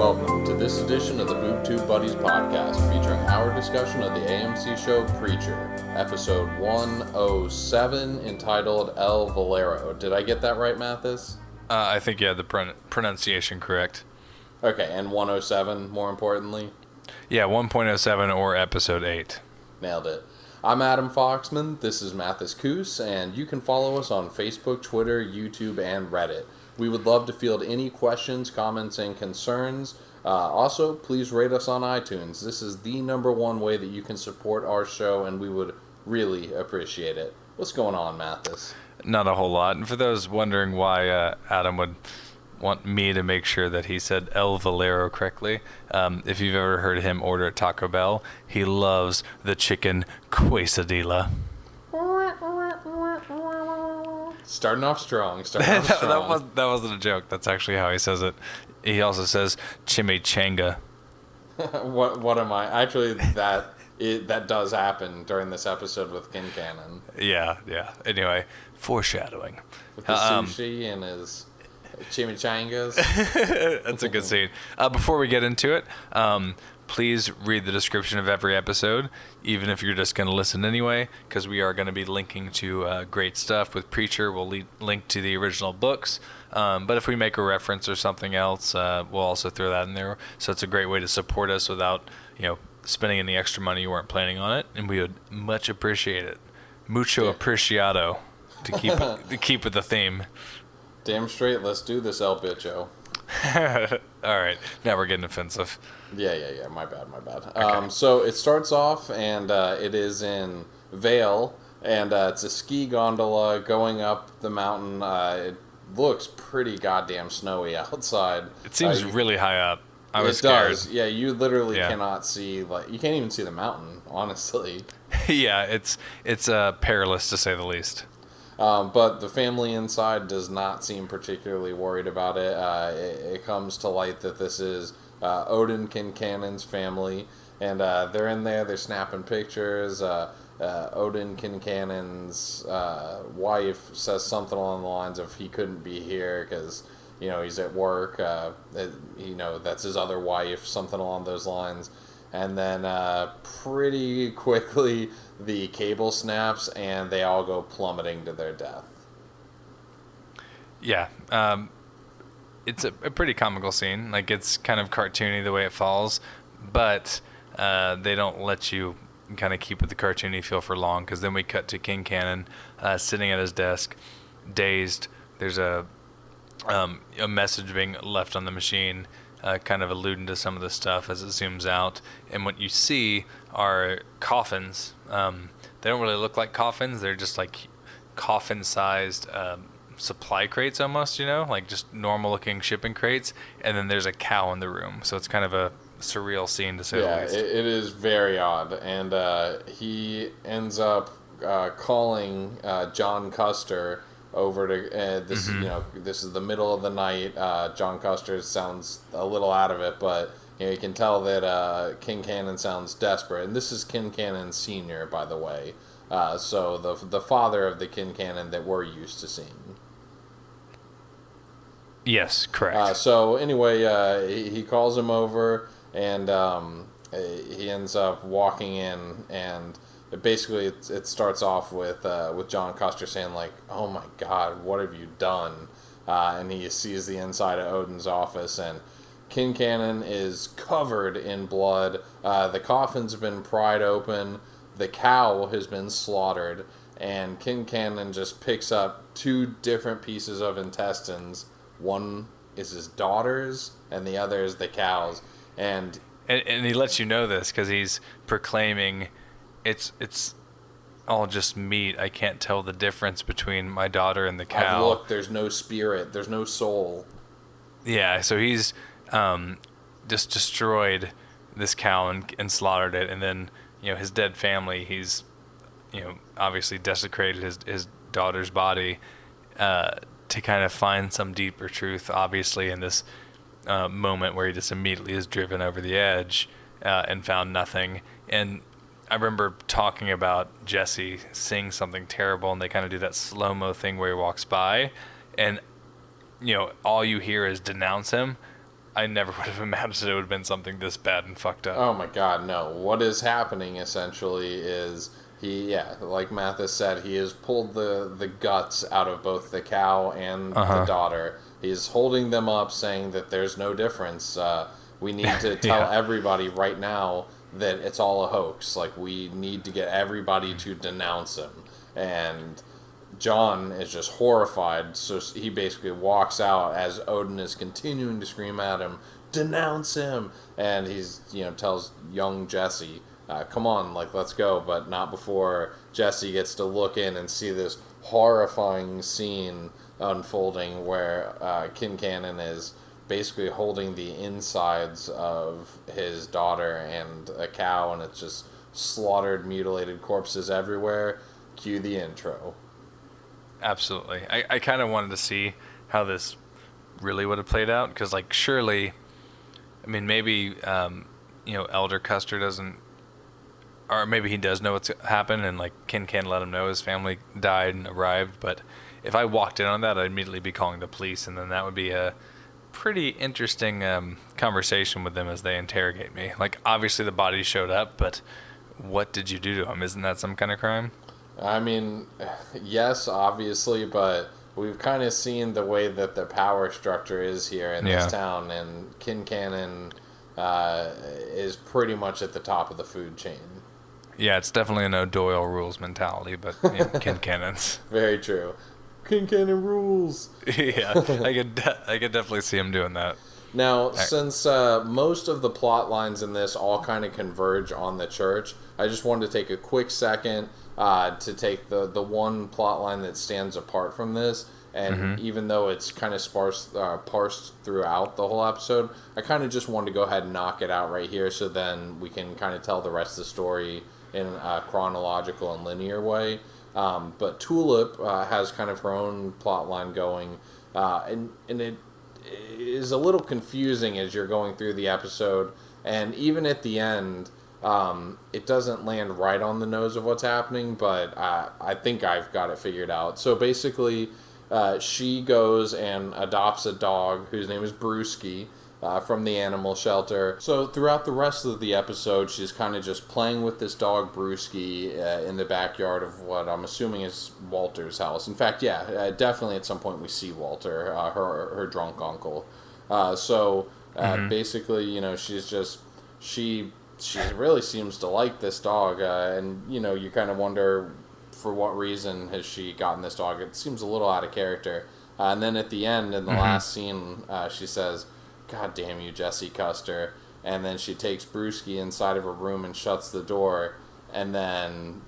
Welcome to this edition of the Boob Tube Buddies podcast, featuring our discussion of the AMC show Preacher, episode 107, entitled El Valero. Did I get that right, Mathis? I think you had the pronunciation correct. Okay, and 107, more importantly? Yeah, 1.07 or episode 8. Nailed it. I'm Adam Foxman, this is Mathis Coos, and you can follow us on Facebook, Twitter, YouTube, and Reddit. We would love to field any questions, comments, and concerns. Also, please rate us on iTunes. This is the number one way that you can support our show, and we would really appreciate it. What's going on, Mathis? Not a whole lot. And for those wondering why Adam would want me to make sure that he said El Valero correctly, if you've ever heard him order at Taco Bell, he loves the chicken quesadilla. Starting off strong. That wasn't a joke. That's actually how he says it. He also says chimichanga. What am I? Actually, that does happen during this episode with Quincannon. Yeah. Anyway, foreshadowing. With the sushi and his chimichangas. That's a good scene. Before we get into it, please read the description of every episode, even if you're just going to listen anyway, because we are going to be linking to great stuff. With Preacher, we'll link to the original books. But if we make a reference or something else, we'll also throw that in there. So it's a great way to support us without, spending any extra money you weren't planning on it, and we would much appreciate it. Mucho apreciado to keep with the theme. Damn straight, let's do this, El Bicho. All right, now we're getting offensive. Yeah, my bad. Okay. So it starts off, and it is in Vale, and it's a ski gondola going up the mountain. It looks pretty goddamn snowy outside. It seems really high up. I was scared. It does. Yeah, you literally cannot see, you can't even see the mountain, honestly. Yeah, it's perilous to say the least. But the family inside does not seem particularly worried about it. It comes to light that this is Odin Quincannon's family, and they're in there, they're snapping pictures. Odin Quincannon's wife says something along the lines of he couldn't be here because, he's at work. That's his other wife, something along those lines. And then pretty quickly the cable snaps and they all go plummeting to their death. Yeah. It's a pretty comical scene. It's kind of cartoony the way it falls, but they don't let you kind of keep with the cartoony feel for long, because then we cut to Quincannon sitting at his desk, dazed. There's a message being left on the machine, kind of alluding to some of the stuff as it zooms out. And what you see are coffins. They don't really look like coffins. They're just like coffin-sized supply crates almost, just normal-looking shipping crates. And then there's a cow in the room. So it's kind of a surreal scene, to say the least. Yeah, it is very odd. And he ends up calling John Custer over to this. This is the middle of the night. John Custer sounds a little out of it, but you can tell that Quincannon sounds desperate. And this is Quincannon Sr., by the way. So the father of the Quincannon that we're used to seeing. Yes, correct. So anyway, he calls him over, and he ends up walking in, and basically it starts off with John Custer saying, "Oh my God, what have you done?" And he sees the inside of Odin's office, and Quincannon is covered in blood. The coffin's been pried open. The cow has been slaughtered, and Quincannon just picks up two different pieces of intestines. One is his daughter's, and the other is the cow's. And he lets you know this because he's proclaiming, it's all just meat. I can't tell the difference between my daughter and the cow. Look, there's no spirit. There's no soul. Yeah, so he's just destroyed this cow and slaughtered it. And then, his dead family, he's, obviously desecrated his daughter's body to kind of find some deeper truth, obviously, in this moment where he just immediately is driven over the edge and found nothing. And I remember talking about Jesse seeing something terrible, and they kind of do that slow-mo thing where he walks by, and all you hear is denounce him. I never would have imagined it would have been something this bad and fucked up. Oh my God, no. What is happening essentially is like Mathis said, he has pulled the guts out of both the cow and the daughter. He's holding them up, saying that there's no difference. We need to tell everybody right now that it's all a hoax. Like, we need to get everybody to denounce him. And John is just horrified, so he basically walks out as Odin is continuing to scream at him, "Denounce him!" And he's, tells young Jesse, "Come on, like, let's go," but not before Jesse gets to look in and see this horrifying scene unfolding where Quincannon is basically holding the insides of his daughter and a cow, and it's just slaughtered, mutilated corpses everywhere. Cue the intro. Absolutely. I kind of wanted to see how this really would have played out, because, like, surely, I mean, maybe, Elder Custer doesn't, or maybe he does know what's happened, and, like, Quincannon let him know his family died and arrived, but if I walked in on that, I'd immediately be calling the police, and then that would be a pretty interesting conversation with them as they interrogate me. Like, obviously the body showed up, but what did you do to him? Isn't that some kind of crime? I mean, yes, obviously, but we've kind of seen the way that the power structure is here in this town, and Quincannon is pretty much at the top of the food chain. Yeah, it's definitely an O'Doyle rules mentality, but Quincannon's. Very true. Quincannon rules. Yeah, I could definitely see him doing that. Now, since most of the plot lines in this all kind of converge on the church, I just wanted to take a quick second to take the one plot line that stands apart from this, and even though it's kind of parsed throughout the whole episode, I kind of just wanted to go ahead and knock it out right here, so then we can kind of tell the rest of the story in a chronological and linear way. But Tulip has kind of her own plot line going, and it is a little confusing as you're going through the episode, and even at the end, it doesn't land right on the nose of what's happening, but I think I've got it figured out. So basically, she goes and adopts a dog whose name is Brewski, from the animal shelter. So throughout the rest of the episode, she's kind of just playing with this dog Brewski in the backyard of what I'm assuming is Walter's house. In fact, definitely at some point we see Walter, her drunk uncle. Basically, she really seems to like this dog, and you kind of wonder for what reason has she gotten this dog. It seems a little out of character. And then at the end, in the last scene, she says, "God damn you, Jesse Custer." And then she takes Brewski inside of her room and shuts the door. And then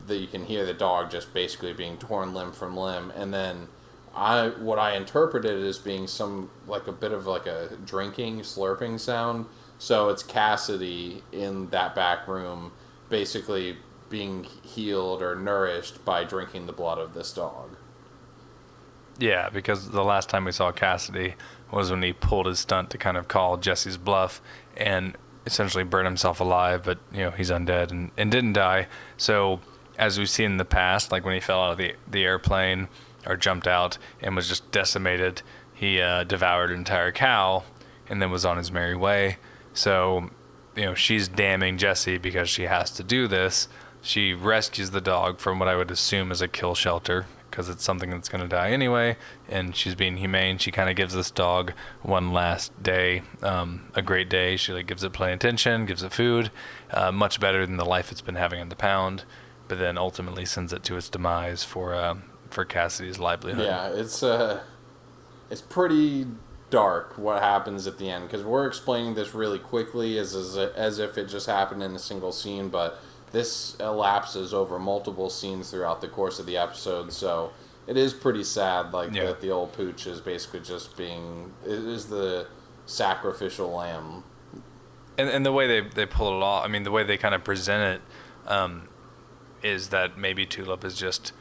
you can hear the dog just basically being torn limb from limb. And then what I interpreted as being a bit of like a drinking, slurping sound. So it's Cassidy in that back room basically being healed or nourished by drinking the blood of this dog. Yeah, because the last time we saw Cassidy was when he pulled his stunt to kind of call Jesse's bluff and essentially burn himself alive, but he's undead and didn't die. So as we've seen in the past, like when he fell out of the airplane or jumped out and was just decimated, he devoured an entire cow and then was on his merry way. So she's damning Jesse because she has to do this. She rescues the dog from what I would assume is a kill shelter, because it's something that's going to die anyway, and she's being humane. She kind of gives this dog one last day, a great day. She gives it plenty of attention, gives it food, much better than the life it's been having in the pound, but then ultimately sends it to its demise for Cassidy's livelihood. Yeah, it's pretty dark what happens at the end, because we're explaining this really quickly as if it just happened in a single scene, but this elapses over multiple scenes throughout the course of the episode, so it is pretty sad, that the old pooch is basically just is the sacrificial lamb. And the way they pull it off, I mean, the way they kind of present it, is that maybe Tulip is just,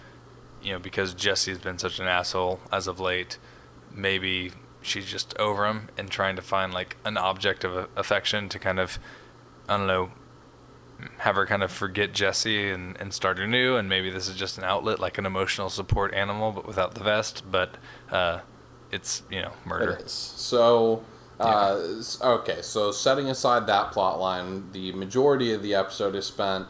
because Jesse's been such an asshole as of late, maybe she's just over him and trying to find, an object of affection to kind of, I don't know, have her kind of forget Jesse and start anew, and maybe this is just an outlet, like an emotional support animal, but without the vest. But it's murder. It is. So Okay, so setting aside that plot line, the majority of the episode is spent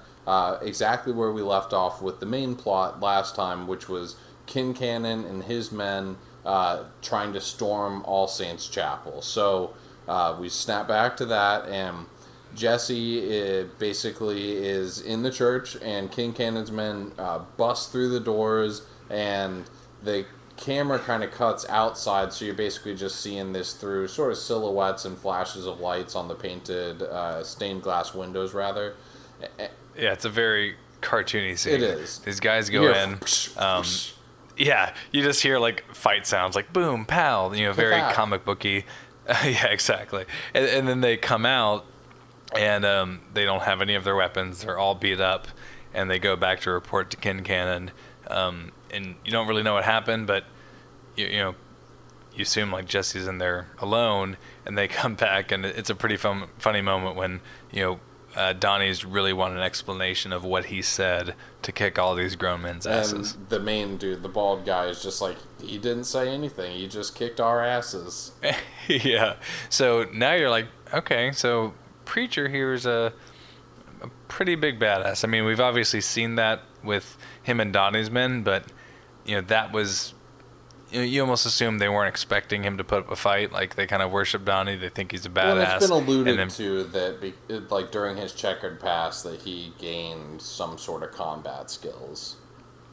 exactly where we left off with the main plot last time, which was Quincannon and his men trying to storm All Saints Chapel. So we snap back to that, and Jesse basically is in the church, and Quincannon's men bust through the doors, and the camera kind of cuts outside, so you're basically just seeing this through sort of silhouettes and flashes of lights on the painted stained glass windows, rather. Yeah, it's a very cartoony scene. It is. These guys go in. Yeah, you just hear like fight sounds, like boom, pow. Very comic booky. Yeah, exactly. And then they come out, and they don't have any of their weapons. They're all beat up, and they go back to report to Quincannon. And you don't really know what happened, but you assume like Jesse's in there alone, and they come back, and it's a pretty funny moment when Donnie's really wanting an explanation of what he said to kick all these grown men's asses. And the main dude, the bald guy, is just like, he didn't say anything. He just kicked our asses. Yeah. So now you're like, okay, so Preacher here is a pretty big badass. I mean, we've obviously seen that with him and Donnie's men, but that was, you almost assume they weren't expecting him to put up a fight. Like, they kind of worship Donnie. They think he's a badass. Well, it's been alluded to that, like, during his checkered past, that he gained some sort of combat skills.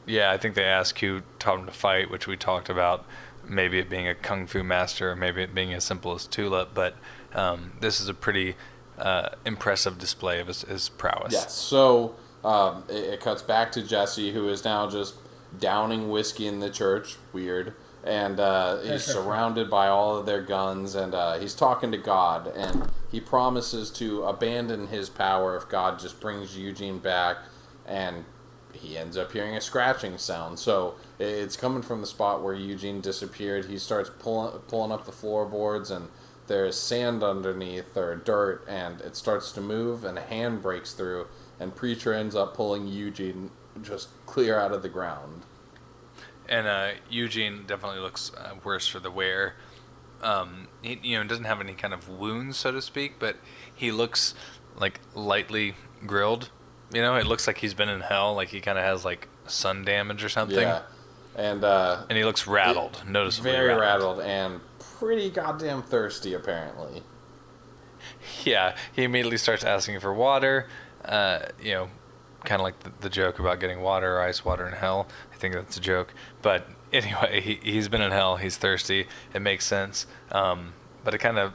Yeah, I think they asked who taught him to fight, which we talked about. Maybe it being a kung fu master, or maybe it being as simple as Tulip. But this is a pretty impressive display of his prowess. Yes, so it cuts back to Jesse, who is now just downing whiskey in the church. Weird. And he's surrounded by all of their guns, and he's talking to God, and he promises to abandon his power if God just brings Eugene back, and he ends up hearing a scratching sound. So it's coming from the spot where Eugene disappeared. He starts pulling up the floorboards, and there's sand underneath, or dirt, and it starts to move, and a hand breaks through, and Preacher ends up pulling Eugene just clear out of the ground. And Eugene definitely looks worse for the wear. He doesn't have any kind of wounds, so to speak, but he looks like lightly grilled. It looks like he's been in hell, like he kind of has like sun damage or something. Yeah, and he looks rattled, noticeably very rattled, and pretty goddamn thirsty, apparently. Yeah, he immediately starts asking for water. Kind of like the joke about getting water or ice water in hell. I think that's a joke. But anyway, he's been in hell. He's thirsty. It makes sense. But it kind of,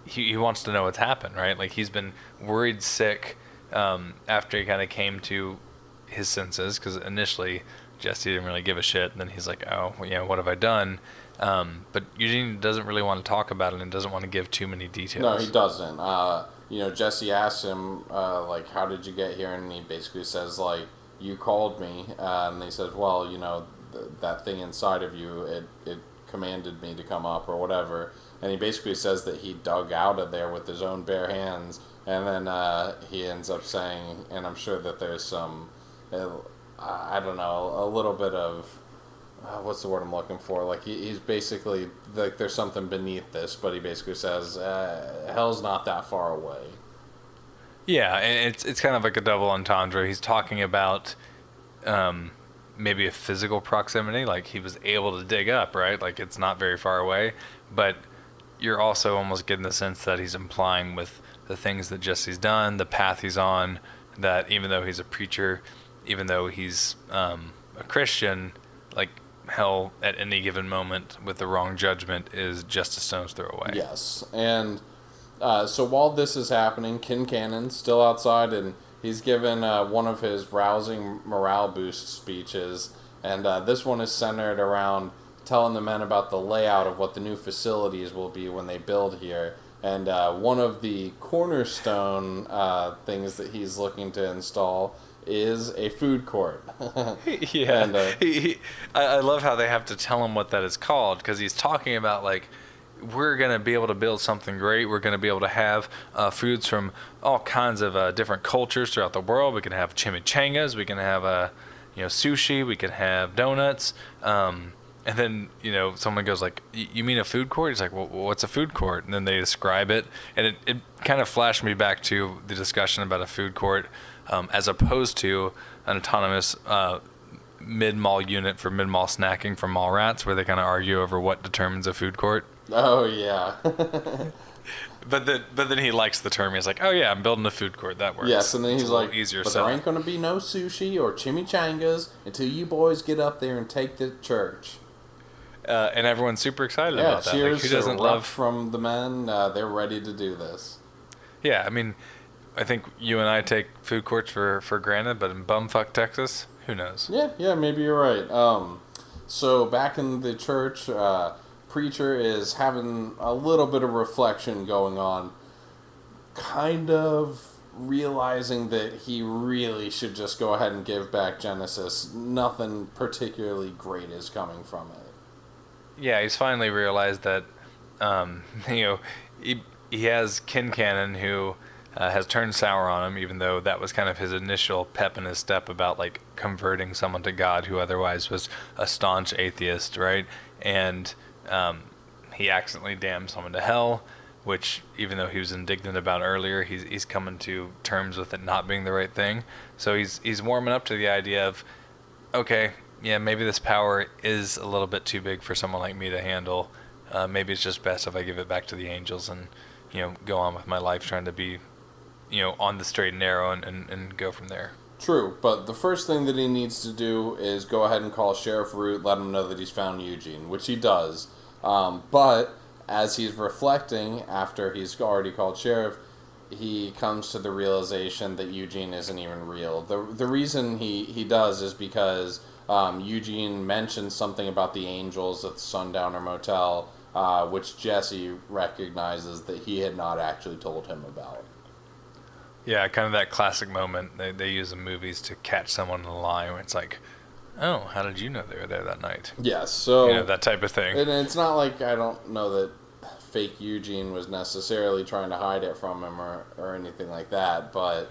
he wants to know what's happened, right? Like, he's been worried sick after he kind of came to his senses, because initially Jesse didn't really give a shit. And then he's like, oh, what have I done? But Eugene doesn't really want to talk about it and doesn't want to give too many details. No, he doesn't. Jesse asks him, like, how did you get here? And he basically says, like, you called me. And he says, well, that thing inside of you, it commanded me to come up or whatever. And he basically says that he dug out of there with his own bare hands. And then he ends up saying, and I'm sure that there's some, I don't know, a little bit of, what's the word I'm looking for? Like, he's basically, like, there's something beneath this, but he basically says, hell's not that far away. Yeah, and it's kind of like a double entendre. He's talking about maybe a physical proximity, like he was able to dig up, right? Like, it's not very far away, but you're also almost getting the sense that he's implying with the things that Jesse's done, the path he's on, that even though he's a preacher, even though he's a Christian, like, hell at any given moment with the wrong judgment is just a stone's throw away. Yes, and so while this is happening, Quincannon's still outside, and he's given one of his rousing morale boost speeches, and this one is centered around telling the men about the layout of what the new facilities will be when they build here. And one of the cornerstone things that he's looking to install is a food court. Yeah. And, I love how they have to tell him what that is called, because he's talking about, like, we're going to be able to build something great. We're going to be able to have foods from all kinds of different cultures throughout the world. We can have chimichangas. We can have sushi. We can have donuts. And then, someone goes like, you mean a food court? He's like, well, what's a food court? And then they describe it. And it kind of flashed me back to the discussion about a food court as opposed to an autonomous mid-mall unit for mid-mall snacking from mall rats, where they kind of argue over what determines a food court. Oh, yeah. But then he likes the term. He's like, oh, yeah, I'm building a food court. That works. Yes, and then he's like, easier but there ain't going to be no sushi or chimichangas until you boys get up there and take the church. And everyone's super excited about that. Cheers, who doesn't love from the men? They're ready to do this. Yeah, I mean, I think you and I take food courts for granted, but in bumfuck Texas, who knows? Yeah, maybe you're right. So back in the church, preacher is having a little bit of reflection going on, kind of realizing that he really should just go ahead and give back Genesis. Nothing particularly great is coming from it. Yeah, he's finally realized that, he has Quincannon who has turned sour on him, even though that was kind of his initial pep in his step about, like, converting someone to God who otherwise was a staunch atheist, right? And he accidentally damned someone to hell, which, even though he was indignant about earlier, he's coming to terms with it not being the right thing. So he's warming up to the idea of, okay, yeah, maybe this power is a little bit too big for someone like me to handle. Maybe it's just best if I give it back to the angels and, go on with my life trying to be, on the straight and narrow and go from there. True, but the first thing that he needs to do is go ahead and call Sheriff Root, let him know that he's found Eugene, which he does. But as he's reflecting after he's already called Sheriff, he comes to the realization that Eugene isn't even real. The reason he does is because Eugene mentions something about the angels at the Sundowner Motel, which Jesse recognizes that he had not actually told him about. Yeah, kind of that classic moment they use in movies to catch someone in a lie where it's like, oh, how did you know they were there that night? Yes, so... that type of thing. And it's not like I don't know that fake Eugene was necessarily trying to hide it from him or anything like that, but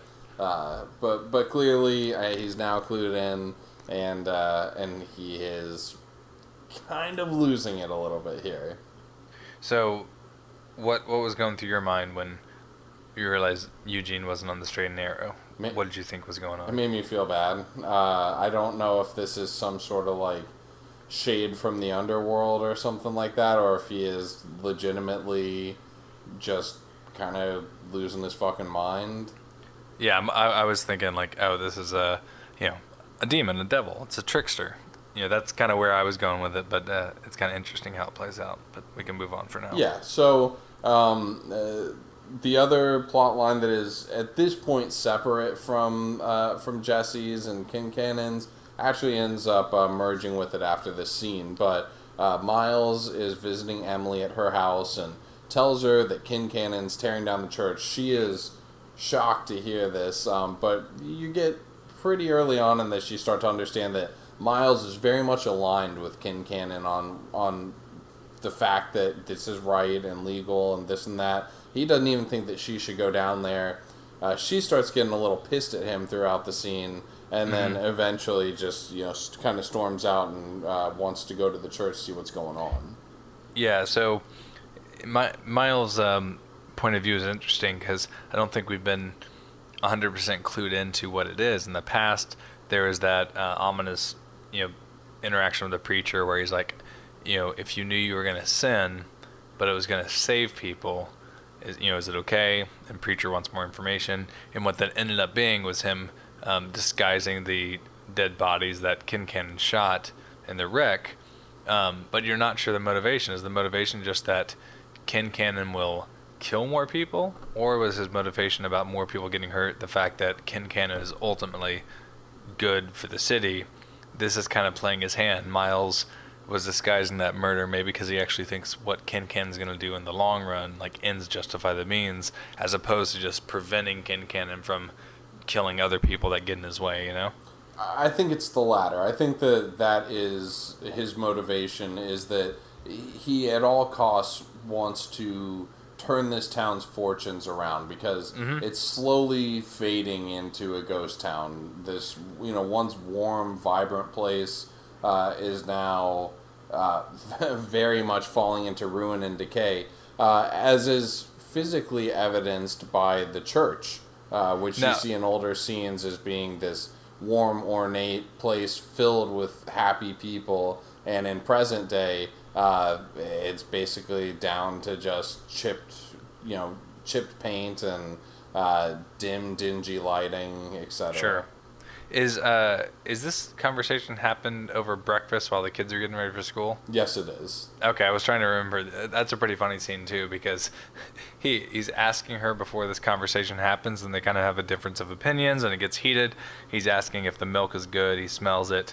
clearly he's now clued in, and he is kind of losing it a little bit here. So, what was going through your mind when you realized Eugene wasn't on the straight and narrow? What did you think was going on? It made me feel bad. I don't know if this is some sort of, like, shade from the underworld or something like that, or if he is legitimately just kind of losing his fucking mind. Yeah, I was thinking, like, oh, this is a demon, a devil. It's a trickster. That's kind of where I was going with it, but it's kind of interesting how it plays out. But we can move on for now. Yeah, so the other plot line that is at this point separate from Jesse's and Quincannon's actually ends up merging with it after this scene. But Miles is visiting Emily at her house and tells her that Quincannon's tearing down the church. She is shocked to hear this, but you get pretty early on in this, you start to understand that Miles is very much aligned with Quincannon on the fact that this is right and legal and this and that. He doesn't even think that she should go down there. She starts getting a little pissed at him throughout the scene, and then eventually just kind of storms out and wants to go to the church to see what's going on. Yeah, so Miles' point of view is interesting because I don't think we've been 100% clued into what it is. In the past, there was that ominous, interaction with the preacher where he's like, if you knew you were going to sin, but it was going to save people, is it okay? And preacher wants more information. And what that ended up being was him disguising the dead bodies that Quincannon shot in the wreck. But you're not sure the motivation. Is the motivation just that Quincannon will kill more people? Or was his motivation about more people getting hurt, the fact that Quincannon is ultimately good for the city? This is kind of playing his hand. Miles was disguising that murder maybe because he actually thinks what Quincannon's going to do in the long run, like ends justify the means, as opposed to just preventing Quincannon from killing other people that get in his way, I think it's the latter. I think that is his motivation, is that he at all costs wants to turn this town's fortunes around because it's slowly fading into a ghost town. This, once warm, vibrant place is now very much falling into ruin and decay, as is physically evidenced by the church, which you see in older scenes as being this warm, ornate place filled with happy people, and in present day, it's basically down to just chipped paint and dim, dingy lighting, etc. Sure. Is this conversation happened over breakfast while the kids are getting ready for school? Yes, it is. Okay, I was trying to remember. That's a pretty funny scene too, because he's asking her before this conversation happens, and they kind of have a difference of opinions, and it gets heated. He's asking if the milk is good. He smells it.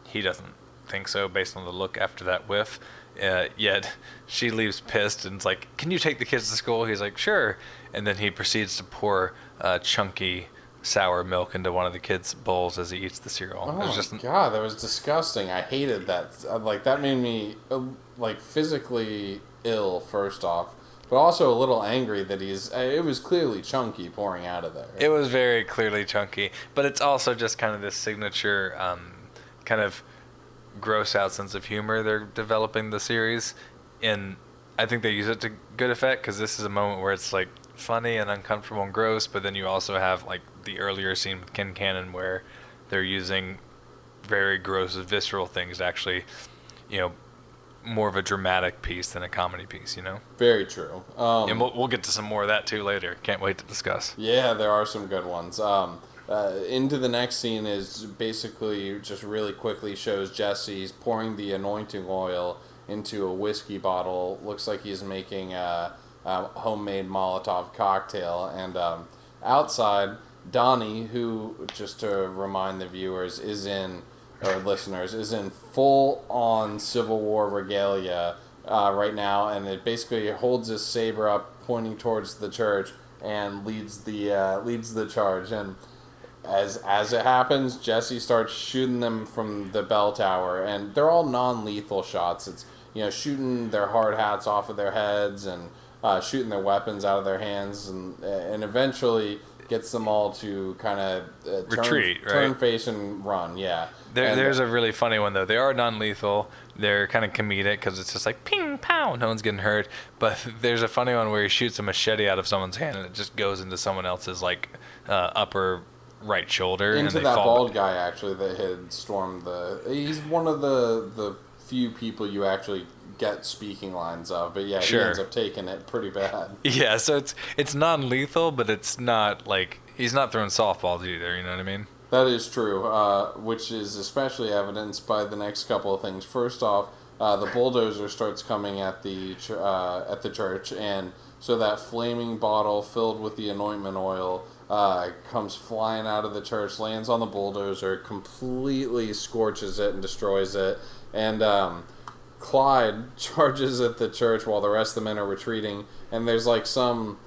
He doesn't think so based on the look after that whiff. Yet she leaves pissed and it's like, "Can you take the kids to school?" He's like, "Sure," and then he proceeds to pour chunky sour milk into one of the kids' bowls as he eats the cereal. Oh my god, that was disgusting. I hated that. Like, that made me physically ill, first off, but also a little angry that it was clearly chunky pouring out of there. It was very clearly chunky, but it's also just kind of this signature kind of gross out sense of humor they're developing the series, and I think they use it to good effect, because this is a moment where it's like funny and uncomfortable and gross, but then you also have like the earlier scene with Quincannon where they're using very gross, visceral things to actually, more of a dramatic piece than a comedy piece, Very true. And we'll get to some more of that too later. Can't wait to discuss. Yeah, there are some good ones. Into the next scene is basically just really quickly shows Jesse's pouring the anointing oil into a whiskey bottle. Looks like he's making a homemade Molotov cocktail. And outside, Donnie, who, just to remind the viewers, listeners, is in full-on Civil War regalia right now, and it basically holds his saber up, pointing towards the church, and leads the charge. And as it happens, Jesse starts shooting them from the bell tower, and they're all non-lethal shots. It's shooting their hard hats off of their heads and shooting their weapons out of their hands, and eventually gets them all to kind of retreat, turn face and run. Yeah. There's a really funny one though. They are non-lethal. They're kind of comedic because it's just like ping pow, no one's getting hurt. But there's a funny one where he shoots a machete out of someone's hand and it just goes into someone else's upper right shoulder. Into that bald guy actually that had stormed he's one of the few people you actually get speaking lines of, but yeah, sure. He ends up taking it pretty bad. Yeah, so it's non-lethal, but it's not like he's not throwing softballs either. You know what I mean? That is true, which is especially evidenced by the next couple of things. First off, the bulldozer starts coming at the church, and so that flaming bottle filled with the anointment oil comes flying out of the church, lands on the bulldozer, completely scorches it and destroys it, and Clyde charges at the church while the rest of the men are retreating, and there's some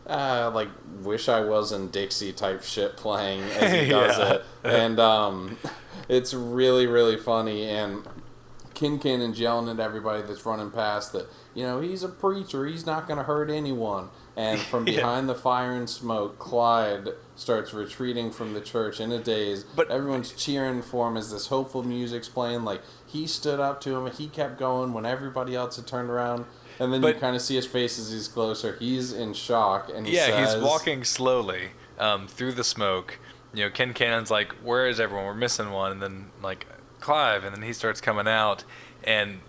Wish I Was in Dixie type shit playing as he does it, and it's really, really funny, and Quincannon's yelling at everybody that's running past that, he's a preacher, he's not going to hurt anyone, and from behind the fire and smoke, Clyde starts retreating from the church in a daze, but everyone's cheering for him as this hopeful music's playing, he stood up to him, and he kept going when everybody else had turned around, and then you kind of see his face as he's closer. He's in shock, and he says... he's walking slowly through the smoke. Quincannon's like, where is everyone? We're missing one. And then, Clive, and then he starts coming out, and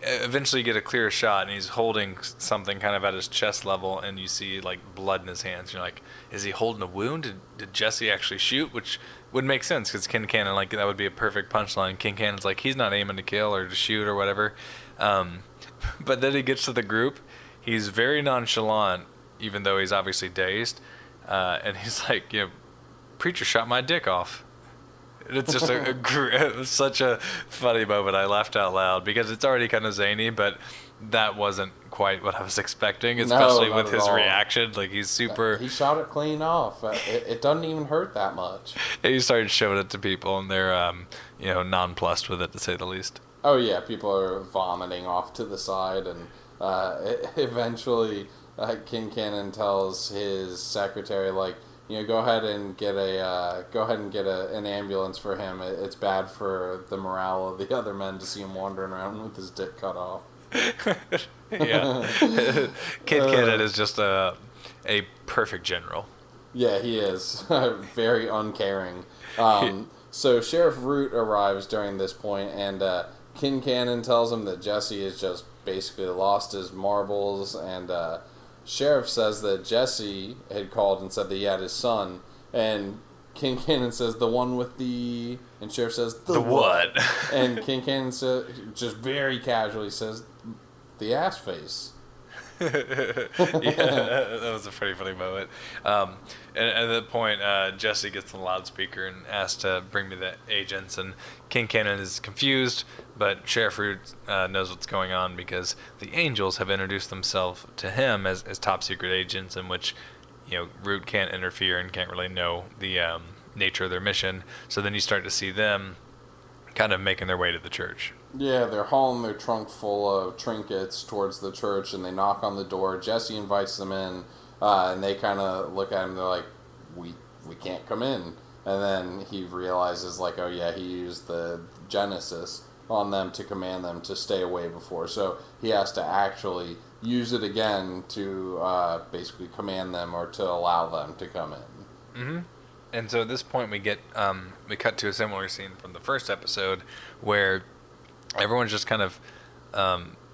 eventually you get a clear shot, and he's holding something kind of at his chest level, and you see, blood in his hands. You're like, is he holding a wound? Did Jesse actually shoot? Which would make sense, because Quincannon, that would be a perfect punchline. Quincannon's like, he's not aiming to kill or to shoot or whatever. But then he gets to the group. He's very nonchalant, even though he's obviously dazed. And he's like, preacher shot my dick off. And it's just it was such a funny moment. I laughed out loud because it's already kind of zany, but that wasn't quite what I was expecting, especially with his reaction. He's super... He shot it clean off. It doesn't even hurt that much. And he started showing it to people, and they're, nonplussed with it, to say the least. Oh, yeah. People are vomiting off to the side, and eventually Quincannon tells his secretary, go ahead and get an ambulance for him. It's bad for the morale of the other men to see him wandering around with his dick cut off. Yeah. Quincannon is just a perfect general. Yeah, he is. Very uncaring. So Sheriff Root arrives during this point, and Quincannon tells him that Jesse has just basically lost his marbles, and Sheriff says that Jesse had called and said that he had his son, and Quincannon says, the one with the... And Sheriff says, the what? And Quincannon just very casually says, the ass face. Yeah, that was a pretty funny moment. And at that point, Jesse gets the loudspeaker and asks to bring me the agents, and Quincannon is confused, but Sheriff Root knows what's going on because the Angels have introduced themselves to him as top secret agents, in which Root can't interfere and can't really know the nature of their mission. So then you start to see them kind of making their way to the church. Yeah, they're hauling their trunk full of trinkets towards the church, and they knock on the door. Jesse invites them in, and they kind of look at him. They're like, we can't come in. And then he realizes, like, oh yeah, he used the Genesis on them to command them to stay away before. So he has to actually use it again to basically command them or to allow them to come in. Mm-hmm. And so at this point we cut to a similar scene from the first episode where everyone's just kind of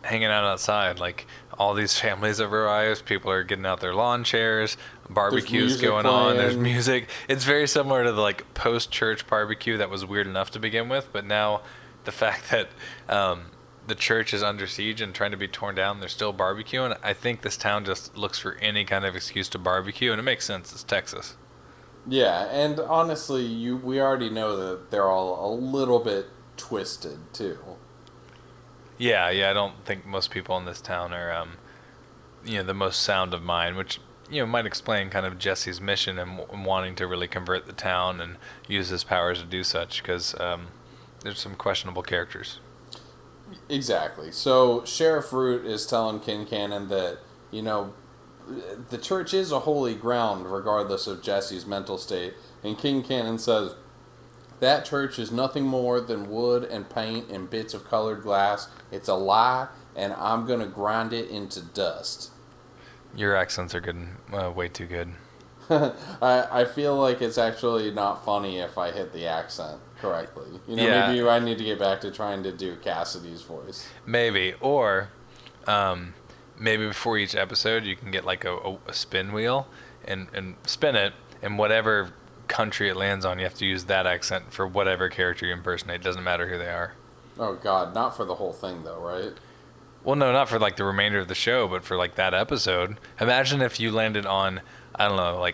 hanging out outside. Like, all these families have arrived. People are getting out their lawn chairs. Barbecues going on. There's music. It's very similar to the post-church barbecue that was weird enough to begin with. But now the fact that the church is under siege and trying to be torn down, they're still barbecuing. I think this town just looks for any kind of excuse to barbecue, and it makes sense. It's Texas. Yeah, and honestly, we already know that they're all a little bit twisted too. Yeah, I don't think most people in this town are, the most sound of mind, which, might explain kind of Jesse's mission and wanting to really convert the town and use his powers to do such, because there's some questionable characters. Exactly. So Sheriff Root is telling Quincannon that, the church is a holy ground regardless of Jesse's mental state. And Quincannon says, that church is nothing more than wood and paint and bits of colored glass. It's a lie, and I'm going to grind it into dust. Your accents are good. Way too good. I feel like it's actually not funny if I hit the accent correctly. Yeah. Maybe I need to get back to trying to do Cassidy's voice. Maybe. Or maybe before each episode you can get a spin wheel and spin it, and whatever country it lands on, you have to use that accent for whatever character you impersonate. It doesn't matter who they are. Oh God, not for the whole thing though, right? Well, no, not for the remainder of the show, but for that episode. Imagine if you landed on, I don't know,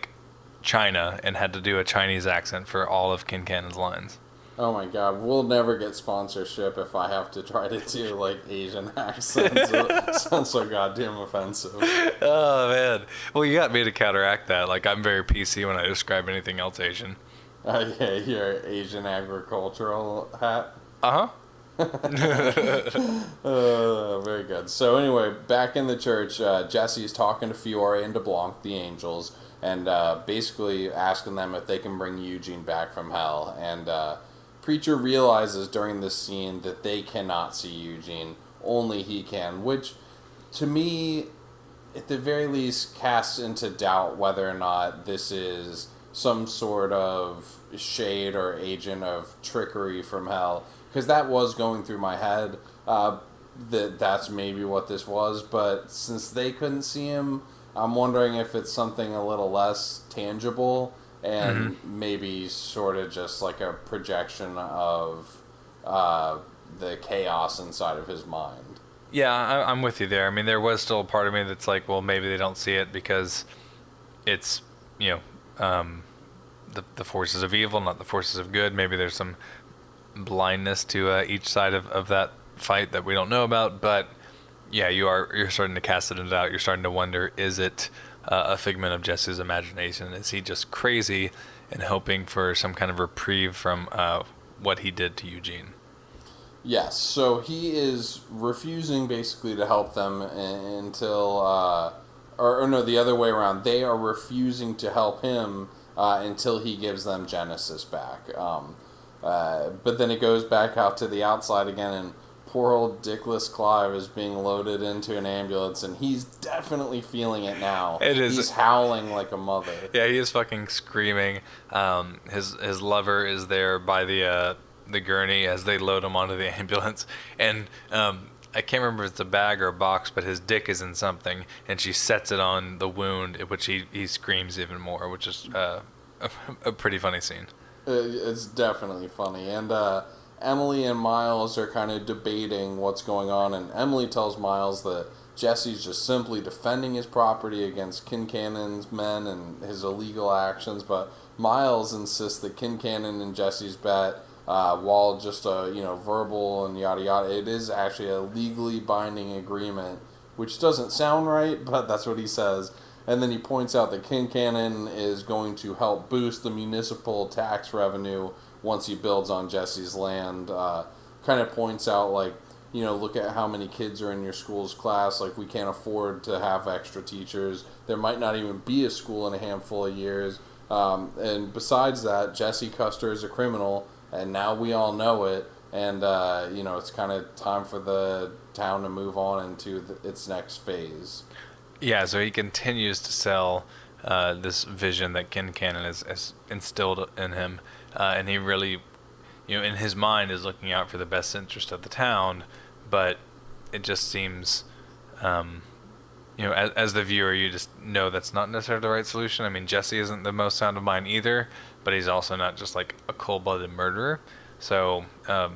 China and had to do a Chinese accent for all of Quincannon's lines. Oh my God, we'll never get sponsorship if I have to try to do Asian accents. It sounds so goddamn offensive. Oh man, well, you got me to counteract that. I'm very PC when I describe anything else Asian. Yeah, your Asian agricultural hat. Very good. So anyway, back in the church, Jesse's talking to Fiore and DeBlanc, the Angels, and basically asking them if they can bring Eugene back from hell. And Preacher realizes during this scene that they cannot see Eugene, only he can, which to me, at the very least, casts into doubt whether or not this is some sort of shade or agent of trickery from hell, because that was going through my head, that's maybe what this was. But since they couldn't see him, I'm wondering if it's something a little less tangible and maybe sort of just a projection of the chaos inside of his mind. Yeah, I'm with you there. I mean, there was still a part of me that's well, maybe they don't see it because it's, the forces of evil, not the forces of good. Maybe there's some blindness to each side of that fight that we don't know about. But yeah, you're starting to cast it into doubt. You're starting to wonder, is it a figment of Jesse's imagination? Is he just crazy and hoping for some kind of reprieve from what he did to Eugene? Yes, so he is refusing basically to help them until, or no, the other way around. They are refusing to help him until he gives them Genesis back. But then it goes back out to the outside again, and poor old dickless Clive is being loaded into an ambulance, and he's definitely feeling it now. He's howling like a mother. Yeah, he is fucking screaming. His lover is there by the gurney as they load him onto the ambulance, and I can't remember if it's a bag or a box, but his dick is in something, and she sets it on the wound, at which he screams even more, which is a pretty funny scene. It's definitely funny, and Emily and Miles are kind of debating what's going on, and Emily tells Miles that Jesse's just simply defending his property against Quincannon's men and his illegal actions, but Miles insists that Quincannon and Jesse's bet, while just a verbal and yada yada, it is actually a legally binding agreement, which doesn't sound right, but that's what he says. And then he points out that Quincannon is going to help boost the municipal tax revenue once he builds on Jesse's land. Kind of points out, like, look at how many kids are in your school's class. Like, we can't afford to have extra teachers. There might not even be a school in a handful of years. And besides that, Jesse Custer is a criminal, and now we all know it. And, it's kind of time for the town to move on into its next phase. Yeah, so he continues to sell this vision that Quincannon has instilled in him. And he really, in his mind is looking out for the best interest of the town, but it just seems, as the viewer, you just know that's not necessarily the right solution. I mean, Jesse isn't the most sound of mind either, but he's also not just like a cold-blooded murderer. So, I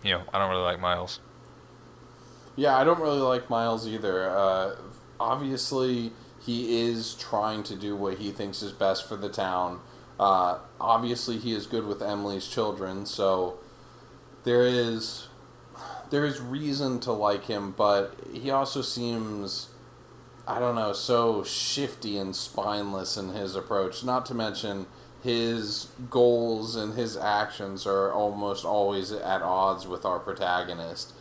don't really like Miles. Yeah, I don't really like Miles either. Obviously, he is trying to do what he thinks is best for the town. Obviously, he is good with Emily's children, so there is reason to like him, but he also seems, I don't know, so shifty and spineless in his approach. Not to mention, his goals and his actions are almost always at odds with our protagonist.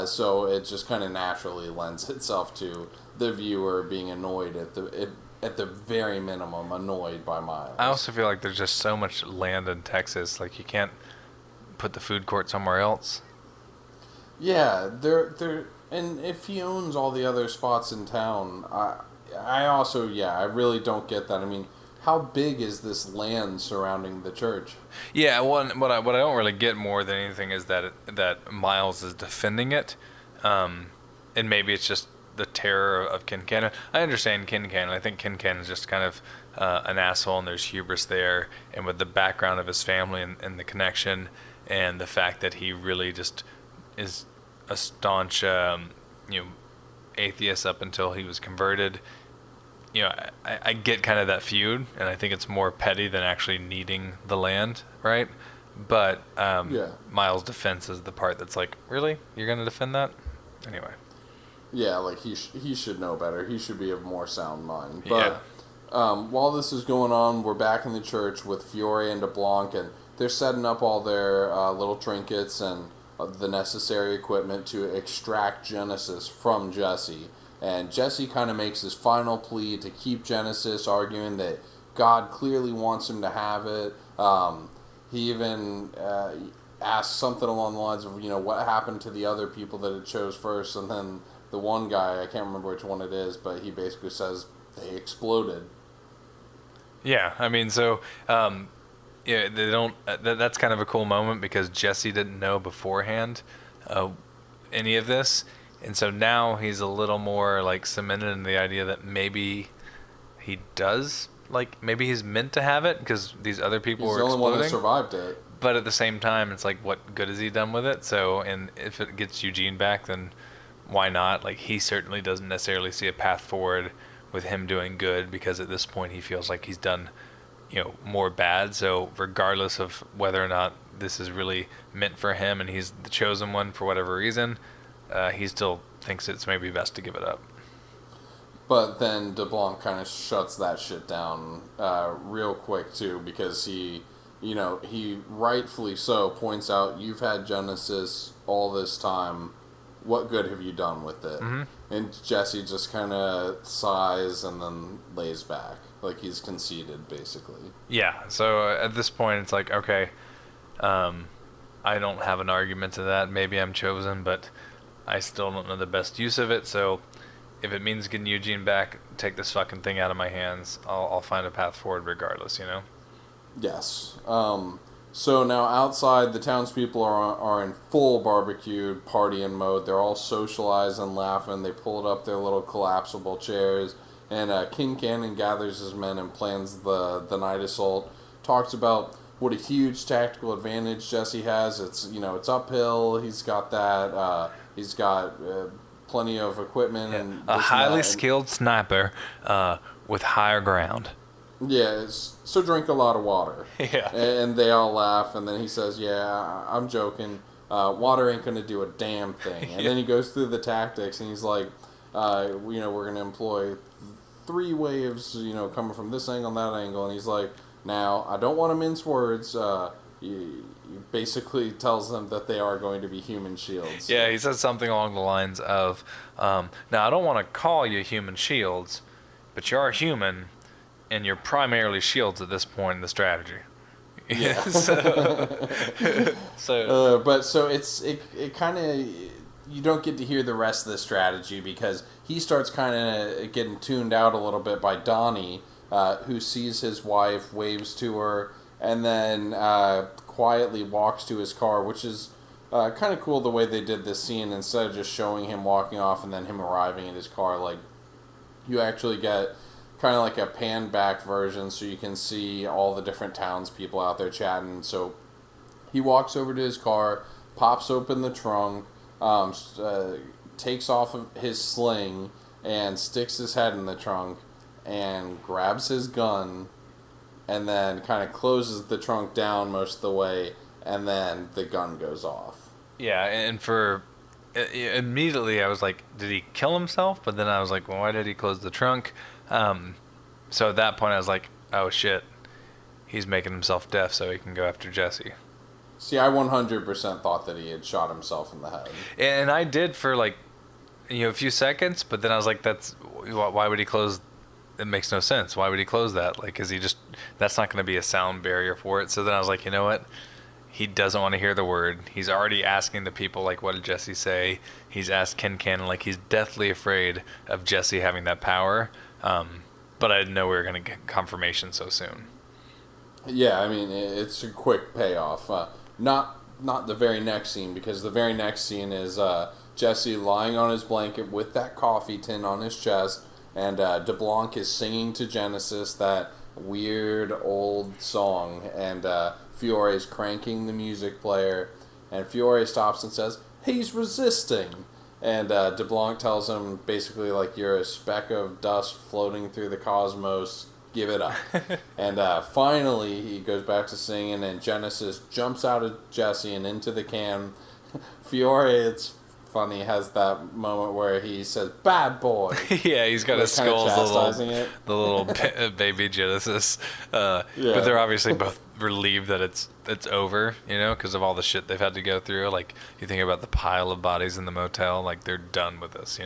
So it just kind of naturally lends itself to the viewer being annoyed at the very minimum, annoyed by Miles. I also feel like there's just so much land in Texas, like you can't put the food court somewhere else. Yeah, and if he owns all the other spots in town, I really don't get that. I mean, how big is this land surrounding the church? Yeah, what I don't really get more than anything is that Miles is defending it, and maybe it's just the terror of Quincannon. I understand Quincannon. I think Quincannon is just kind of an asshole, and there's hubris there, and with the background of his family and the connection, and the fact that he really just is a staunch, atheist up until he was converted. I get kind of that feud, and I think it's more petty than actually needing the land, right? But Miles' defense is the part that's like, really? You're going to defend that? Anyway. Yeah, like he should know better. He should be of more sound mind. But while this is going on, we're back in the church with Fiore and DeBlanc, and they're setting up all their little trinkets and the necessary equipment to extract Genesis from Jesse. And Jesse kind of makes his final plea to keep Genesis, arguing that God clearly wants him to have it. He even asks something along the lines of, what happened to the other people that it chose first, and then the one guy, I can't remember which one it is, but he basically says they exploded. Yeah, I mean, so they don't. That's kind of a cool moment because Jesse didn't know beforehand any of this, and so now he's a little more like cemented in the idea that maybe he does, like maybe he's meant to have it because these other people were exploding. He's the only one that survived it. But at the same time, it's like, what good has he done with it? So, and if it gets Eugene back, then why not? Like, he certainly doesn't necessarily see a path forward with him doing good because at this point he feels like he's done, more bad. So regardless of whether or not this is really meant for him and he's the chosen one for whatever reason, he still thinks it's maybe best to give it up. But then DeBlanc kind of shuts that shit down real quick too, because he rightfully so points out, you've had Genesis all this time. what good have you done with it? Mm-hmm. And Jesse just kind of sighs and then lays back, like he's conceded, basically. Yeah, so at this point, it's like, okay, I don't have an argument to that. Maybe I'm chosen, but I still don't know the best use of it, so if it means getting Eugene back, take this fucking thing out of my hands. I'll find a path forward regardless, you know? Yes. So now outside, the townspeople are in full barbecue partying mode. They're all socializing, laughing. They pulled up their little collapsible chairs. And Quincannon gathers his men and plans the night assault. Talks about what a huge tactical advantage Jesse has. It's uphill. He's got that. He's got plenty of equipment and a highly skilled sniper with higher ground. Yeah, so drink a lot of water. Yeah. And they all laugh, and then he says, yeah, I'm joking. Water ain't going to do a damn thing. And then he goes through the tactics, and he's like, we're going to employ 3 waves, coming from this angle and that angle. And he's like, now, I don't want to mince words. He basically tells them that they are going to be human shields. Yeah, he says something along the lines of, now, I don't want to call you human shields, but you are human, and you're primarily shields at this point in the strategy. Yeah. So it kind of, you don't get to hear the rest of the strategy because he starts kind of getting tuned out a little bit by Donnie, who sees his wife, waves to her, and then quietly walks to his car, which is kind of cool the way they did this scene. Instead of just showing him walking off and then him arriving at his car, like, you actually get kind of like a pan back version so you can see all the different townspeople out there chatting. So he walks over to his car, pops open the trunk, takes off of his sling and sticks his head in the trunk and grabs his gun and then kind of closes the trunk down most of the way, and then the gun goes off. Yeah, and immediately I was like, did he kill himself? But then I was like, well, why did he close the trunk? So at that point I was like, oh shit, he's making himself deaf so he can go after Jesse. See, I 100% thought that he had shot himself in the head. And I did for like, a few seconds, but then I was like, why would he close? It makes no sense. Why would he close that? Like, that's not going to be a sound barrier for it. So then I was like, you know what? He doesn't want to hear the word. He's already asking the people, like, what did Jesse say? He's asked Quincannon, like, he's deathly afraid of Jesse having that power. But I didn't know we were going to get confirmation so soon. Yeah, I mean, it's a quick payoff. Not the very next scene, because the very next scene is Jesse lying on his blanket with that coffee tin on his chest, and DeBlanc is singing to Genesis that weird old song, and Fiore is cranking the music player, and Fiore stops and says, he's resisting. And DeBlanc tells him basically, like, you're a speck of dust floating through the cosmos, give it up. And finally he goes back to singing, and Genesis jumps out of Jesse and into the can. Fiore, it's funny, has that moment where he says, bad boy. Yeah, he's got his skulls, the little baby Genesis. Yeah. But they're obviously both relieved that it's over, because of all the shit they've had to go through. Like, you think about the pile of bodies in the motel, like, they're done with this,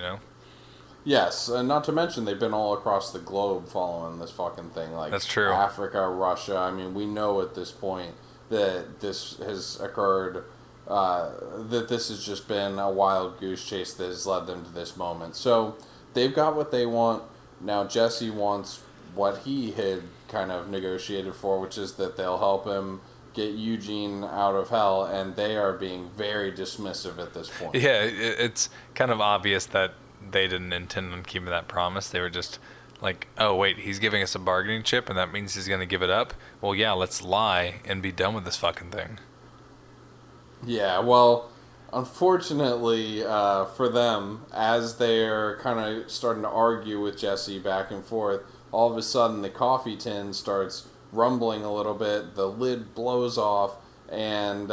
Yes, and not to mention they've been all across the globe following this fucking thing. Like, that's true. Africa, Russia. I mean, we know at this point that this has occurred, that this has just been a wild goose chase that has led them to this moment. So they've got what they want. Now Jesse wants what he had kind of negotiated for, which is that they'll help him get Eugene out of hell, and they are being very dismissive at this point. Yeah, it's kind of obvious that they didn't intend on keeping that promise. They were just like, oh wait, he's giving us a bargaining chip and that means he's going to give it up? Well, yeah, let's lie and be done with this fucking thing. Yeah, well, unfortunately for them, as they're kind of starting to argue with Jesse back and forth, all of a sudden the coffee tin starts rumbling a little bit, the lid blows off, and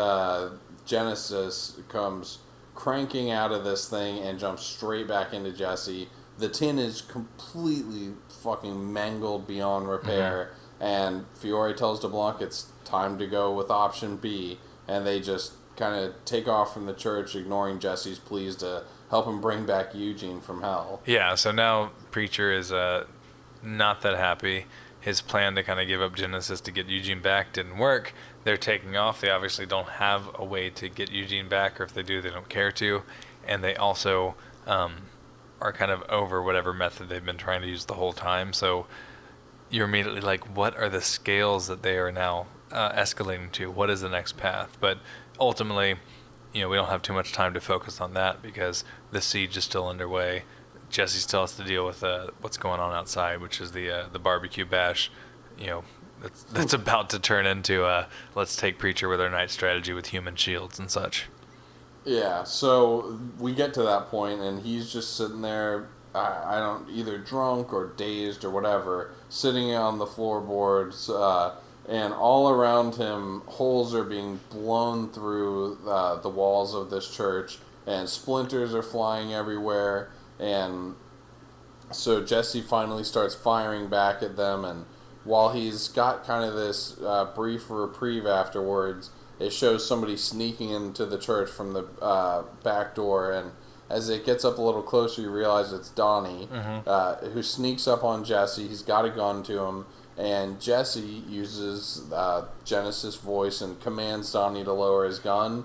Genesis comes cranking out of this thing and jumps straight back into Jesse. The tin is completely fucking mangled beyond repair, and Fiore tells DeBlanc it's time to go with option B, and they just kind of take off from the church, ignoring Jesse's pleas to help him bring back Eugene from hell. Yeah, so now Preacher is not that happy. His plan to kind of give up Genesis to get Eugene back didn't work. They're taking off. They obviously don't have a way to get Eugene back, or if they do, they don't care to. And they also are kind of over whatever method they've been trying to use the whole time. So you're immediately like, what are the scales that they are now escalating to? What is the next path? But ultimately, we don't have too much time to focus on that because the siege is still underway. Jesse still has to deal with what's going on outside, which is the barbecue bash. That's about to turn into let's take Preacher with our night strategy with human shields and such. Yeah, so we get to that point, and he's just sitting there, I don't, either drunk or dazed or whatever, sitting on the floorboards, and all around him, holes are being blown through the walls of this church, and splinters are flying everywhere, and so Jesse finally starts firing back at them, and while he's got kind of this brief reprieve afterwards, it shows somebody sneaking into the church from the back door, and as it gets up a little closer, you realize it's Donnie, who sneaks up on Jesse. He's got a gun to him, and Jesse uses Genesis' voice and commands Donnie to lower his gun,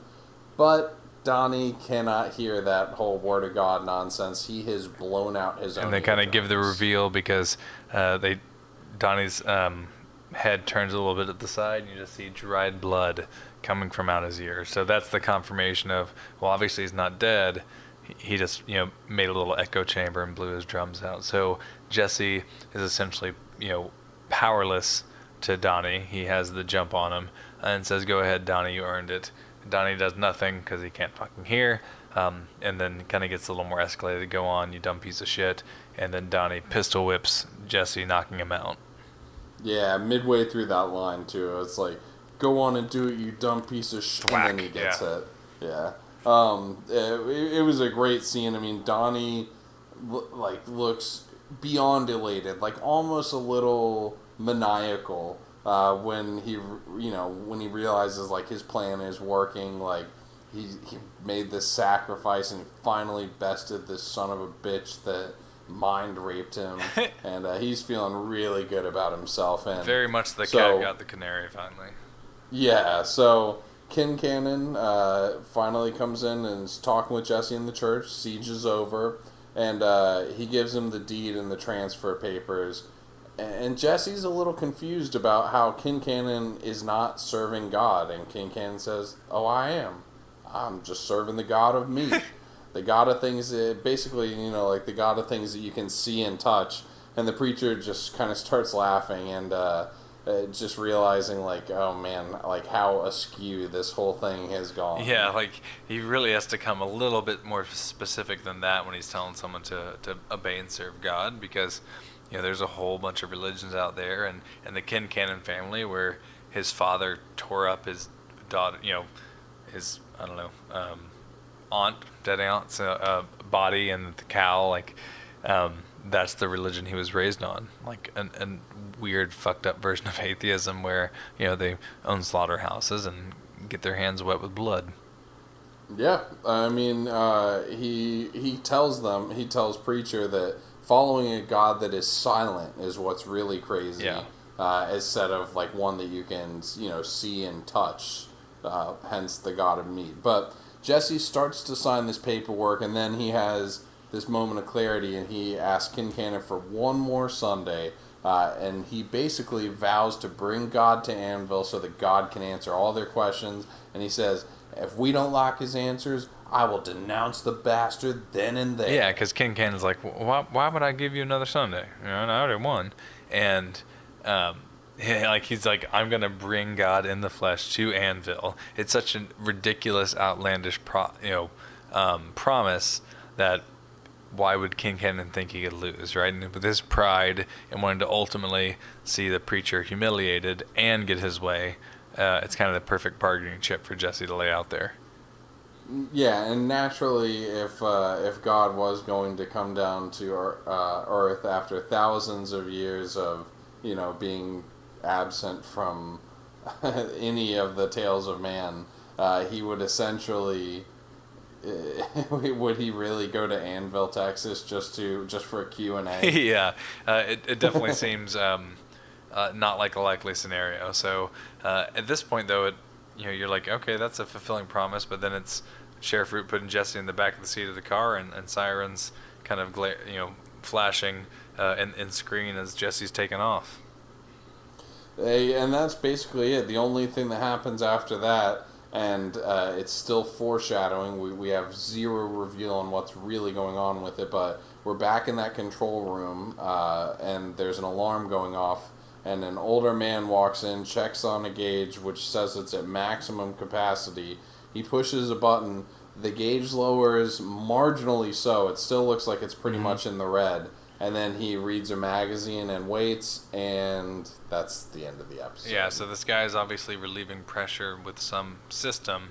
but Donnie cannot hear that whole word of God nonsense. He has blown out his own. And they kind of give the reveal because Donnie's head turns a little bit at the side, and you just see dried blood coming from out his ears. So that's the confirmation of, well, obviously he's not dead. He just, made a little echo chamber and blew his drums out. So Jesse is essentially, powerless to Donnie. He has the jump on him and says, "Go ahead, Donnie, you earned it." Donnie does nothing because he can't fucking hear, and then kind of gets a little more escalated. "Go on, you dumb piece of shit." And then Donnie pistol whips Jesse, knocking him out. Yeah, midway through that line, too. It's like, "Go on and do it, you dumb piece of shit." And then he gets hit. Yeah. It was a great scene. I mean, Donnie, looks beyond elated, almost a little maniacal, when he realizes, his plan is working, he made this sacrifice and finally bested this son of a bitch that mind raped him, and he's feeling really good about himself. And very much the cat got the canary finally. Yeah, so Quincannon finally comes in and is talking with Jesse in the church. Siege is over, and he gives him the deed and the transfer papers. And Jesse's a little confused about how Quincannon is not serving God. And Quincannon says, "Oh, I am. I'm just serving the God of meat." The God of things, basically, the God of things that you can see and touch. And the preacher just kind of starts laughing and just realizing, oh man, how askew this whole thing has gone. Yeah, he really has to come a little bit more specific than that when he's telling someone to obey and serve God, because there's a whole bunch of religions out there, and the Quincannon family, where his father tore up his daughter, his, dead aunt's body, and the cow, that's the religion he was raised on, a weird fucked up version of atheism where, they own slaughterhouses and get their hands wet with blood. Yeah, I mean, he tells Preacher that following a God that is silent is what's really crazy. Yeah. Instead of one that you can, see and touch, hence the God of meat. But Jesse starts to sign this paperwork, and then he has this moment of clarity, and he asks Quincannon for one more Sunday, and he basically vows to bring God to Anvil so that God can answer all their questions. And he says, "If we don't like his answers, I will denounce the bastard then and there." Yeah, because Quincannon's like, why would I give you another Sunday? I already won. And he's like, "I'm gonna bring God in the flesh to Anvil." It's such a ridiculous, outlandish promise that why would Quincannon think he could lose, right? And with his pride and wanting to ultimately see the preacher humiliated and get his way, it's kind of the perfect bargaining chip for Jesse to lay out there. Yeah, and naturally, if God was going to come down to Earth after thousands of years of being absent from any of the tales of man, he would essentially. Would he really go to Annville, Texas, just for a Q&A? Yeah, it definitely seems not like a likely scenario. So at this point, though, you're like, okay, that's a fulfilling promise. But then it's Sheriff Root putting Jesse in the back of the seat of the car, and sirens kind of flashing in screen as Jesse's taken off. And that's basically it. The only thing that happens after that, and it's still foreshadowing. We have zero reveal on what's really going on with it, but we're back in that control room, and there's an alarm going off, and an older man walks in, checks on a gauge, which says it's at maximum capacity. He pushes a button. The gauge lowers marginally so. It still looks like it's pretty much in the red. And then he reads a magazine and waits, and that's the end of the episode. Yeah, so this guy is obviously relieving pressure with some system,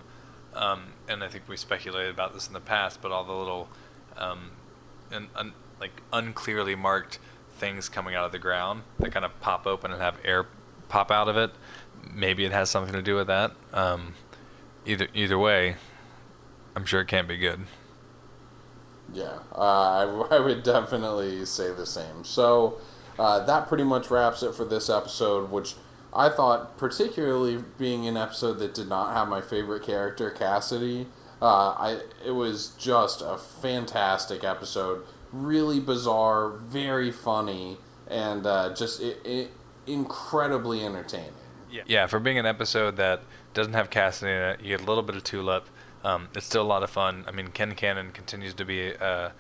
and I think we speculated about this in the past, but all the little unclearly marked things coming out of the ground that kind of pop open and have air pop out of it, maybe it has something to do with that. Either way, I'm sure it can't be good. Yeah, I would definitely say the same. So that pretty much wraps it for this episode, which I thought, particularly being an episode that did not have my favorite character, Cassidy, it was just a fantastic episode. Really bizarre, very funny, and just incredibly entertaining. Yeah, for being an episode that doesn't have Cassidy in it, you get a little bit of Tulip. It's still a lot of fun. I mean, Quincannon continues to be a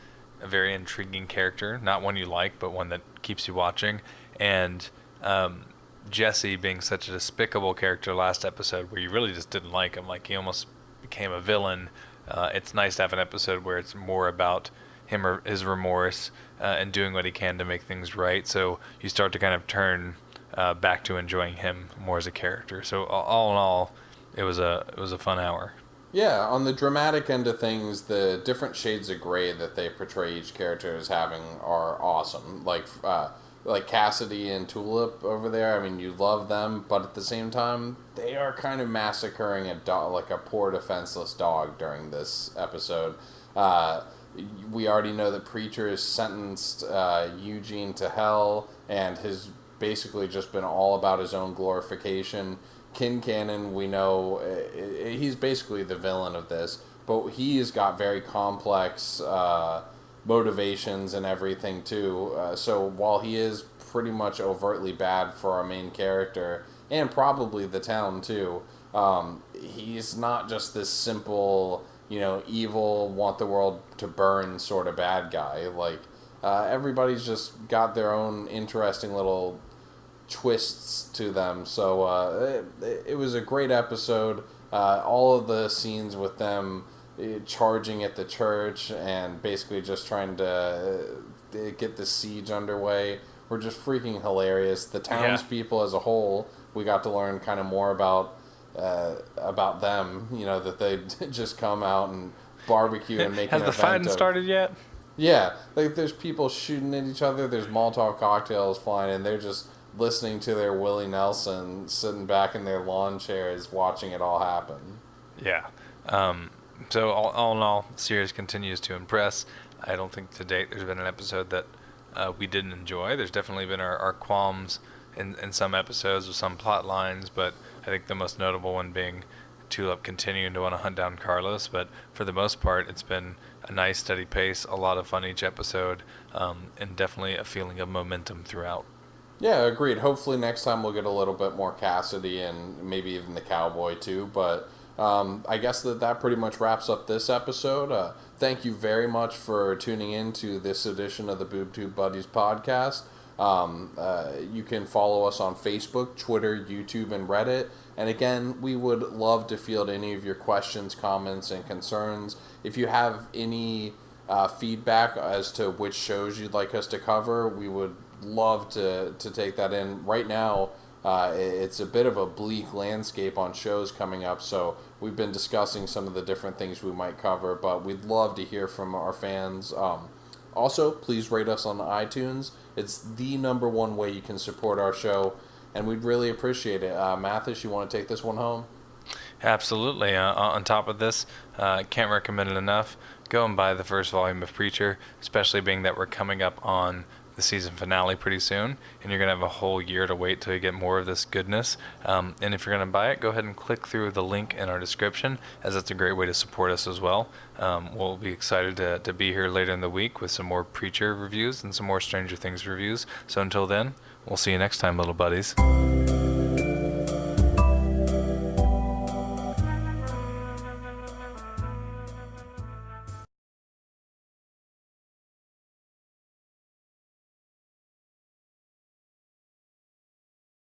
very intriguing character. Not one you like, but one that keeps you watching. And Jesse being such a despicable character last episode where you really just didn't like him. Like, he almost became a villain. It's nice to have an episode where it's more about him or his remorse and doing what he can to make things right. So you start to kind of turn back to enjoying him more as a character. So all in all, it was a fun hour. Yeah, on the dramatic end of things, the different shades of gray that they portray each character as having are awesome. Like Cassidy and Tulip over there. I mean, you love them, but at the same time, they are kind of massacring a dog, like a poor defenseless dog during this episode. We already know that Preacher has sentenced Eugene to hell, and has basically just been all about his own glorification. Quincannon, we know he's basically the villain of this, but he's got very complex motivations and everything too. So while he is pretty much overtly bad for our main character, and probably the town too, he's not just this simple, evil, want the world to burn sort of bad guy. Like, everybody's just got their own interesting little twists to them. So it was a great episode. All of the scenes with them charging at the church and basically just trying to get the siege underway were just freaking hilarious. The townspeople as a whole, we got to learn kind of more about them, that they just come out and barbecue and make an event. Has the fighting started yet? Yeah, like there's people shooting at each other, there's Molotov cocktails flying, and they're just listening to their Willie Nelson, sitting back in their lawn chairs, watching it all happen. Yeah. So all in all, the series continues to impress. I don't think to date there's been an episode that we didn't enjoy. There's definitely been our qualms in some episodes with some plot lines, but I think the most notable one being Tulip continuing to want to hunt down Carlos. But for the most part, it's been a nice steady pace, a lot of fun each episode, and definitely a feeling of momentum throughout. Yeah, agreed. Hopefully next time we'll get a little bit more Cassidy and maybe even the cowboy too. But I guess that pretty much wraps up this episode. Thank you very much for tuning in to this edition of the Boob Tube Buddies podcast. You can follow us on Facebook, Twitter, YouTube, and Reddit. And again, we would love to field any of your questions, comments, and concerns. If you have any feedback as to which shows you'd like us to cover, we would love to take that in. Right now, it's a bit of a bleak landscape on shows coming up, so we've been discussing some of the different things we might cover, but we'd love to hear from our fans. Also, please rate us on iTunes. It's the number one way you can support our show, and we'd really appreciate it. Mathis, you want to take this one home? Absolutely. On top of this, can't recommend it enough. Go and buy the first volume of Preacher, especially being that we're coming up on the season finale pretty soon, and you're going to have a whole year to wait till you get more of this goodness. And if you're going to buy it, go ahead and click through the link in our description, as that's a great way to support us as well. We'll be excited to be here later in the week with some more Preacher reviews and some more Stranger Things reviews. So until then, we'll see you next time, little buddies.